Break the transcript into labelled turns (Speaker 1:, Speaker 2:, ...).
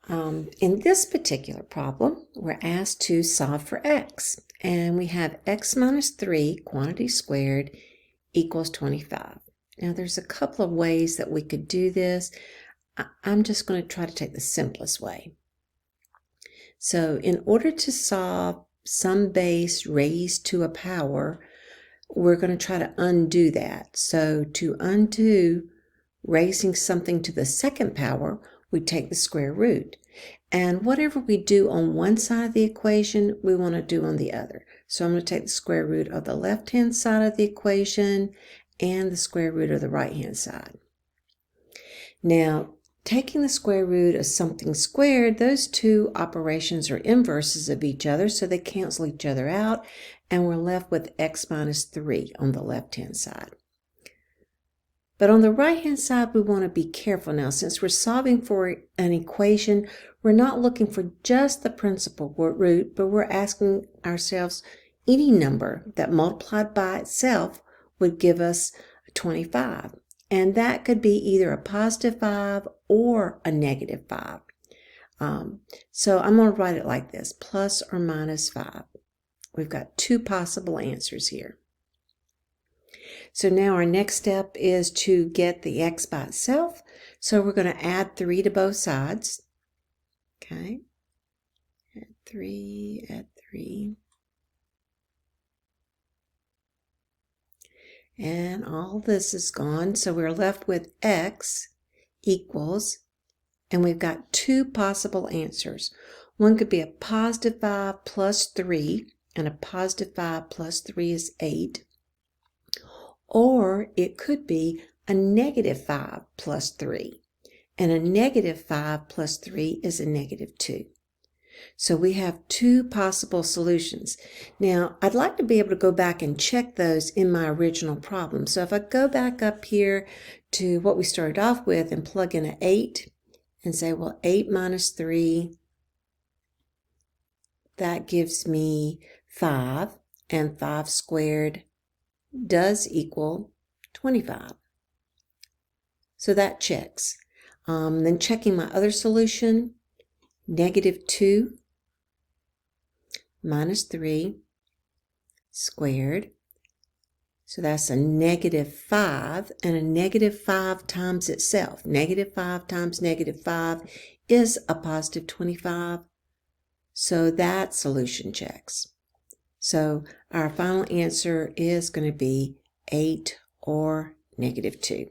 Speaker 1: In this particular problem, we're asked to solve for x, and we have x minus 3 quantity squared equals 25. Now, there's a couple of ways that we could do this. I'm just going to try to take the simplest way. So, in order to solve some base raised to a power, we're going to try to undo that. So, to undo raising something to the second power, we take the square root. And whatever we do on one side of the equation, we want to do on the other. So I'm going to take the square root of the left-hand side of the equation and the square root of the right-hand side. Now, taking the square root of something squared, those two operations are inverses of each other, so they cancel each other out, and we're left with x minus 3 on the left-hand side. But on the right-hand side, we want to be careful now. Since we're solving for an equation, we're not looking for just the principal root, but we're asking ourselves any number that multiplied by itself would give us 25. And that could be either a positive 5 or a negative 5. So I'm going to write it like this, plus or minus 5. We've got two possible answers here. So now our next step is to get the x by itself. So we're going to add 3 to both sides. Okay. Add 3. And all this is gone. So we're left with x equals, and we've got two possible answers. One could be a positive 5 plus 3, and a positive 5 plus 3 is 8. Or it could be a negative 5 plus 3. And a negative 5 plus 3 is a negative 2. So we have two possible solutions. Now, I'd like to be able to go back and check those in my original problem. So if I go back up here to what we started off with and plug in an 8 and say, well, 8 minus 3, that gives me 5, and 5 squared does equal 25. So that checks. Then checking my other solution, negative 2 minus 3 squared. So that's a negative 5, and a negative 5 times itself. Negative 5 times negative 5 is a positive 25. So that solution checks. So our final answer is going to be 8 or negative 2.